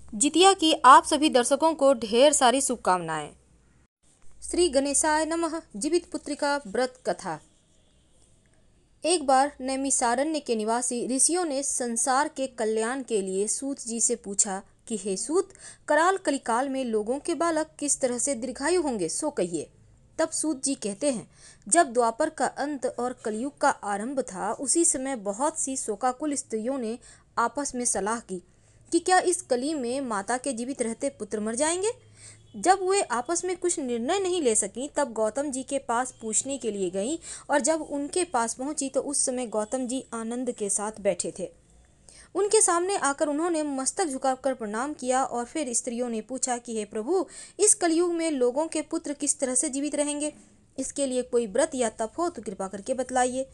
जितिया की आप सभी दर्शकों को ढेर सारी शुभकामनाएं। श्री गणेशाय नमः। जीवित पुत्रिका व्रत कथा। एक बार नैमिषारण्य के निवासी ऋषियों ने संसार के कल्याण के लिए सूत जी से पूछा कि हे सूत, कराल कलिकाल में लोगों के बालक किस तरह से दीर्घायु होंगे, सो कहिए। तब सूत जी कहते हैं, जब द्वापर का अंत और कलयुग का आरंभ था, उसी समय बहुत सी शोकाकुल स्त्रियों ने आपस में सलाह की कि क्या इस कली में माता के जीवित रहते पुत्र मर जाएंगे। जब वे आपस में कुछ निर्णय नहीं ले सकी, तब गौतम जी के पास पूछने के लिए गईं, और जब उनके पास पहुंची तो उस समय गौतम जी आनंद के साथ बैठे थे। उनके सामने आकर उन्होंने मस्तक झुकाकर प्रणाम किया और फिर स्त्रियों ने पूछा कि हे प्रभु, इस कलयुग में लोगों के पुत्र किस तरह से जीवित रहेंगे, इसके लिए कोई व्रत या तप हो तो कृपा करके बतलाइए।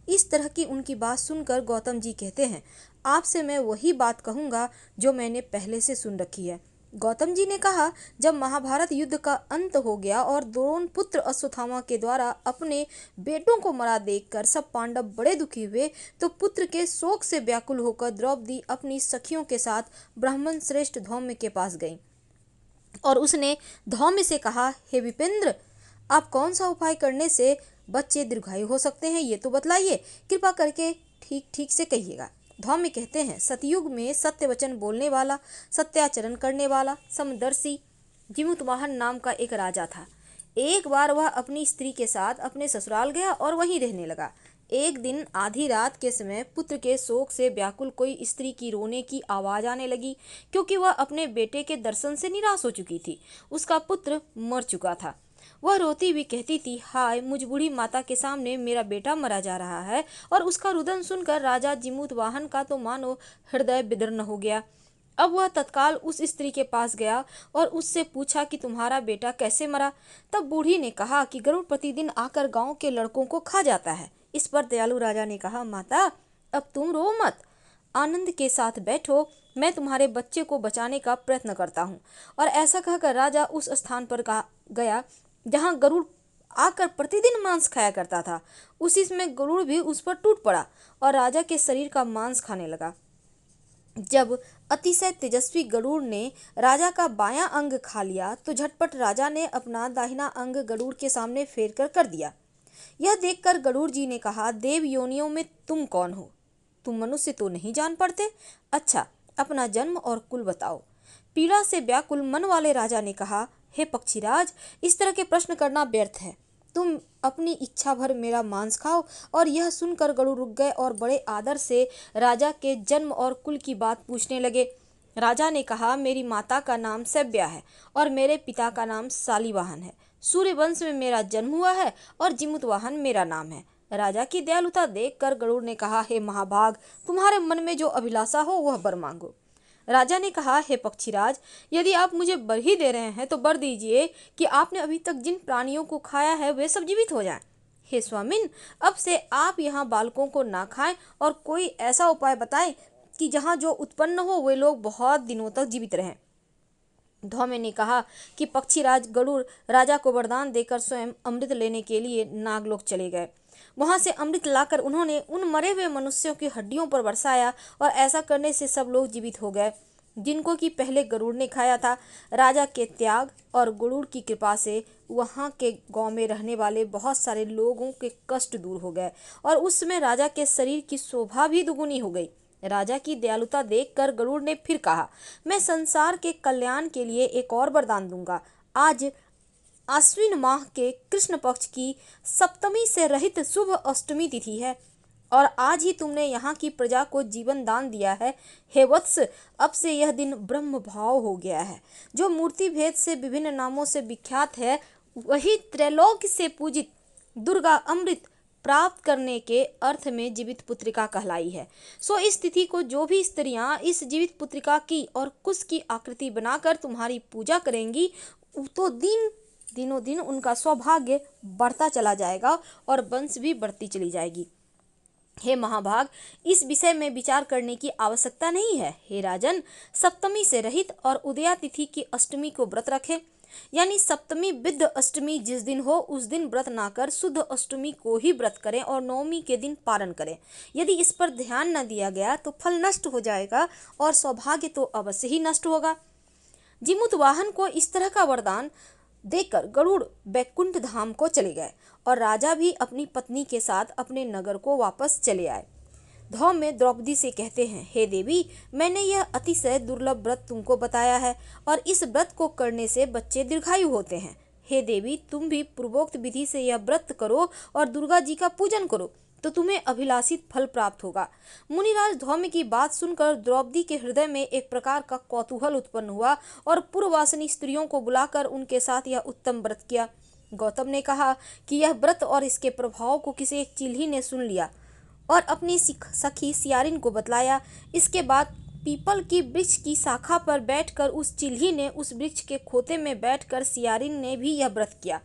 इस तरह की उनकी बात सुनकर गौतम जी कहते हैं, आपसे मैं वही बात कहूँगा जो मैंने पहले से सुन रखी है। गौतम जी ने कहा, जब महाभारत युद्ध का अंत हो गया और द्रोण पुत्र अश्वत्थामा के द्वारा अपने बेटों को मरा देखकर सब पांडव बड़े दुखी हुए, तो पुत्र के शोक से व्याकुल होकर द्रौपदी अपनी सखियों के साथ ब्राह्मण श्रेष्ठ धौम्य के पास गई और उसने धौम्य से कहा, हे विपेंद्र, आप कौन सा उपाय करने से बच्चे दीर्घायु हो सकते हैं, ये तो बतलाइए, कृपा करके ठीक ठीक से कहिएगा। धौम्य कहते हैं, सतयुग में सत्य वचन बोलने वाला, सत्याचरण करने वाला, समदर्शी जिमुतवाहन नाम का एक राजा था। एक बार वह अपनी स्त्री के साथ अपने ससुराल गया और वहीं रहने लगा। एक दिन आधी रात के समय पुत्र के शोक से व्याकुल कोई स्त्री की रोने की आवाज आने लगी, क्योंकि वह अपने बेटे के दर्शन से निराश हो चुकी थी। उसका पुत्र मर चुका था। वह रोती हुई कहती थी, हाय, मुझ बूढ़ी माता के सामने मेरा बेटा मरा जा रहा है। और उसका रुदन सुनकर राजा जिमुतवाहन का तो मानो हृदय विदीर्ण हो गया। अब वह तत्काल उस स्त्री के पास गया और उससे पूछा कि तुम्हारा बेटा कैसे मरा। तब बूढ़ी ने कहा कि गरुड़ प्रतिदिन आकर गांव के लड़कों को खा जाता है। इस पर दयालु राजा ने कहा, माता, अब तुम रो मत, आनंद के साथ बैठो, मैं तुम्हारे बच्चे को बचाने का प्रयत्न करता हूँ। और ऐसा कहकर राजा उस स्थान पर गया जहाँ गरुड़ आकर प्रतिदिन मांस खाया करता था। उसी समय गरुड़ भी उस पर टूट पड़ा और राजा के शरीर का मांस खाने लगा। जब अतिशय तेजस्वी गरुड़ ने राजा का बायां अंग खा लिया, तो झटपट राजा ने अपना दाहिना अंग गरुड़ के सामने फेर कर दिया। यह देखकर गरुड़ जी ने कहा, देव योनियों में तुम कौन हो? तुम मनुष्य तो नहीं जान पड़ते। अच्छा, अपना जन्म और कुल बताओ। पीड़ा से व्याकुल मन वाले राजा ने कहा, हे पक्षीराज, इस तरह के प्रश्न करना व्यर्थ है। तुम अपनी इच्छा भर मेरा मांस खाओ। और यह सुनकर गरुड़ रुक गए और बड़े आदर से राजा के जन्म और कुल की बात पूछने लगे। राजा ने कहा, मेरी माता का नाम सव्या है और मेरे पिता का नाम शालिवाहन है। सूर्य वंश में मेरा जन्म हुआ है और जिमुतवाहन मेरा नाम है। राजा की दयालुता देखकर गरुड़ ने कहा, हे महाभाग, तुम्हारे मन में जो अभिलाषा हो वह वर मांगो। राजा ने कहा, हे पक्षीराज, यदि आप मुझे वर ही दे रहे हैं तो वर दीजिए कि आपने अभी तक जिन प्राणियों को खाया है वे सब जीवित हो जाएं। हे स्वामिन, अब से आप यहाँ बालकों को ना खाएं और कोई ऐसा उपाय बताएं कि जहाँ जो उत्पन्न हो वे लोग बहुत दिनों तक जीवित रहें। धौम्य ने कहा कि पक्षीराज गरुड़ राजा को वरदान देकर स्वयं अमृत लेने के लिए नागलोक चले गए। वहां से अमृत लाकर उन्होंने उन मरे हुए मनुष्यों की हड्डियों पर बरसाया और ऐसा करने से सब लोग जीवित हो गए जिनको कि पहले गरुड़ ने खाया था। राजा के त्याग और गरुड़ की कृपा से वहां के गांव में रहने वाले बहुत सारे लोगों के कष्ट दूर हो गए और उस समय राजा के शरीर की शोभा भी दुगुनी हो गई। राजा की दयालुता देखकर गरुड़ ने फिर कहा, मैं संसार के कल्याण के लिए एक और वरदान दूंगा। आज आश्विन माह के कृष्ण पक्ष की सप्तमी से रहित शुभ अष्टमी तिथि है और आज ही तुमने यहाँ की प्रजा को जीवन दान दिया है। हे वत्स, अब से यह दिन ब्रह्म भाव हो गया है। जो मूर्ति भेद से विभिन्न नामों से विख्यात है, वही त्रैलोक्य से पूजित दुर्गा अमृत प्राप्त करने के अर्थ में जीवित पुत्रिका कहलाई है। सो इस तिथि को जो भी स्त्रियां इस जीवित पुत्रिका की और कुश की आकृति बनाकर तुम्हारी पूजा करेंगी, तो दिनों दिन उनका सौभाग्य बढ़ता चला जाएगा और वंश भी बढ़ती चली जाएगी। हे महाभाग, इस विषय में विचार करने की आवश्यकता नहीं है। हे राजन, सप्तमी से रहित और उदया तिथि की अष्टमी को व्रत रखें, यानी सप्तमी विद्ध अष्टमी जिस दिन हो उस दिन व्रत ना कर शुद्ध अष्टमी को ही व्रत करें और नवमी के दिन पारण करें। यदि इस पर ध्यान न दिया गया तो फल नष्ट हो जाएगा और सौभाग्य तो अवश्य ही नष्ट होगा। जिमुत वाहन को इस तरह का वरदान देकर गरुड़ बैकुंठ धाम को चले गए और राजा भी अपनी पत्नी के साथ अपने नगर को वापस चले आए। धौम में द्रौपदी से कहते हैं, हे देवी, मैंने यह अतिशय दुर्लभ व्रत तुमको बताया है और इस व्रत को करने से बच्चे दीर्घायु होते हैं। हे देवी, तुम भी पूर्वोक्त विधि से यह व्रत करो और दुर्गा जी का पूजन करो तो तुम्हें अभिलाषित फल प्राप्त होगा। मुनिराज धौम्य की बात सुनकर द्रौपदी के हृदय में एक प्रकार का कौतूहल उत्पन्न हुआ और पूर्ववासिनी स्त्रियों को बुलाकर उनके साथ यह उत्तम व्रत किया। गौतम ने कहा कि यह व्रत और इसके प्रभाव को किसी एक चिल्ही ने सुन लिया और अपनी सखी सियारिन को बतलाया। इसके बाद पीपल की वृक्ष की शाखा पर बैठकर उस चिल्ही ने उस वृक्ष के खोते में बैठकर सियारिन ने भी यह व्रत किया।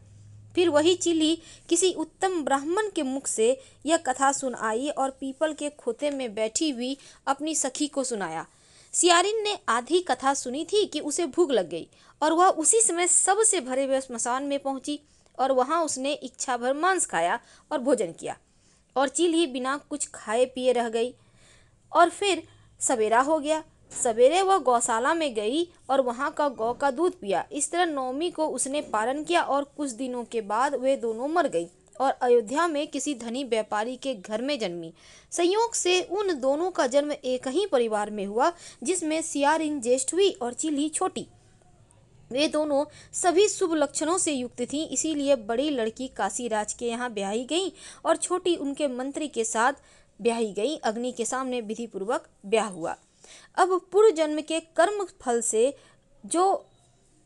फिर वही चिल्ही किसी उत्तम ब्राह्मण के मुख से यह कथा सुन आई और पीपल के खोते में बैठी हुई अपनी सखी को सुनाया। सियारिन ने आधी कथा सुनी थी कि उसे भूख लग गई और वह उसी समय सबसे भरे हुए श्मशान में पहुंची और वहां उसने इच्छा भर मांस खाया और भोजन किया और चिल्ही बिना कुछ खाए पिए रह गई। और फिर सवेरा हो गया। सवेरे वह गौशाला में गई और वहां का गौ का दूध पिया। इस तरह नवमी को उसने पालन किया और कुछ दिनों के बाद वे दोनों मर गई और अयोध्या में किसी धनी व्यापारी के घर में जन्मी। संयोग से उन दोनों का जन्म एक ही परिवार में हुआ जिसमें सियारिन ज्येष्ठ हुई और चिल्ही छोटी। वे दोनों सभी शुभ लक्षणों से युक्त थीं, इसीलिए बड़ी लड़की काशीराज के यहाँ ब्याही गई और छोटी उनके मंत्री के साथ ब्याही गई। अग्नि के सामने विधि पूर्वक ब्याह हुआ। अब पूर्व जन्म के कर्म फल से जो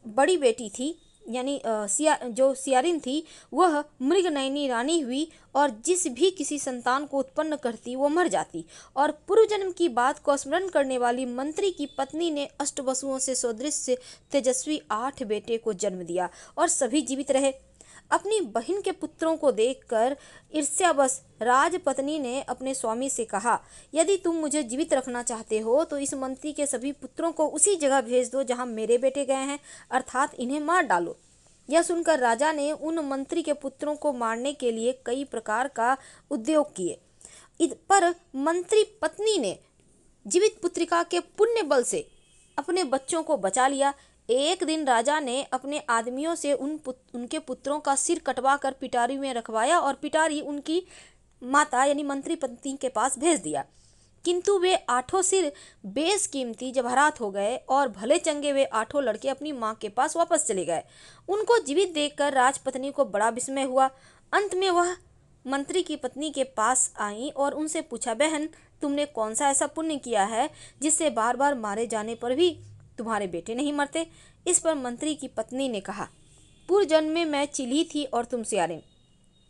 बड़ी बेटी थी यानी जो सियारिन थी वह मृगनयनी रानी हुई और जिस भी किसी संतान को उत्पन्न करती वो मर जाती। और पूर्व जन्म की बात को स्मरण करने वाली मंत्री की पत्नी ने अष्टवसुओं से सदृश तेजस्वी 8 बेटे को जन्म दिया और सभी जीवित रहे। अपनी बहन के पुत्रों को देखकर ईर्ष्यावश राजपत्नी ने अपने स्वामी से कहा, यदि तुम मुझे जीवित रखना चाहते हो तो इस मंत्री के सभी पुत्रों को उसी जगह भेज दो जहां मेरे बेटे गए हैं, अर्थात इन्हें मार डालो। यह सुनकर राजा ने उन मंत्री के पुत्रों को मारने के लिए कई प्रकार का उद्योग किए, पर मंत्री पत्नी ने जीवित पुत्रिका के पुण्य बल से अपने बच्चों को बचा लिया। एक दिन राजा ने अपने आदमियों से उनके पुत्रों का सिर कटवाकर पिटारी में रखवाया और पिटारी उनकी माता यानी मंत्री पत्नी के पास भेज दिया। किंतु वे 8 सिर बेशकीमती जवाहरात हो गए और भले चंगे वे 8 लड़के अपनी माँ के पास वापस चले गए। उनको जीवित देखकर राजपत्नी को बड़ा विस्मय हुआ। अंत में वह मंत्री की पत्नी के पास आई और उनसे पूछा, बहन, तुमने कौन सा ऐसा पुण्य किया है जिससे बार बार मारे जाने पर भी तुम्हारे बेटे नहीं मरते? इस पर मंत्री की पत्नी ने कहा, पूर्व जन्म में मैं चिल्ही थी और तुम सियारिन,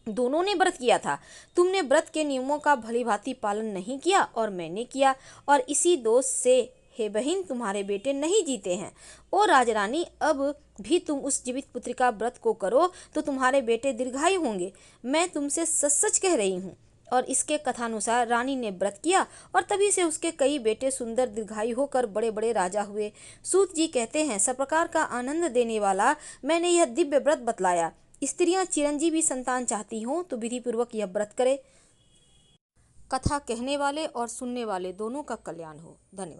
दोनों ने व्रत किया था। तुमने व्रत के नियमों का भलीभांति पालन नहीं किया और मैंने किया, और इसी दोष से हे बहन तुम्हारे बेटे नहीं जीते हैं। ओ राजरानी, अब भी तुम उस जीवित पुत्रिका व्रत को करो तो तुम्हारे बेटे दीर्घायु होंगे। मैं तुमसे सच सच कह रही हूँ। और इसके कथानुसार रानी ने व्रत किया और तभी से उसके कई बेटे सुंदर दीर्घायु होकर बड़े बड़े राजा हुए। सूत जी कहते हैं, सब प्रकार का आनंद देने वाला मैंने यह दिव्य व्रत बतलाया। स्त्रियां चिरंजीवी संतान चाहती हों तो विधि पूर्वक यह व्रत करे। कथा कहने वाले और सुनने वाले दोनों का कल्याण हो। धन्यवाद।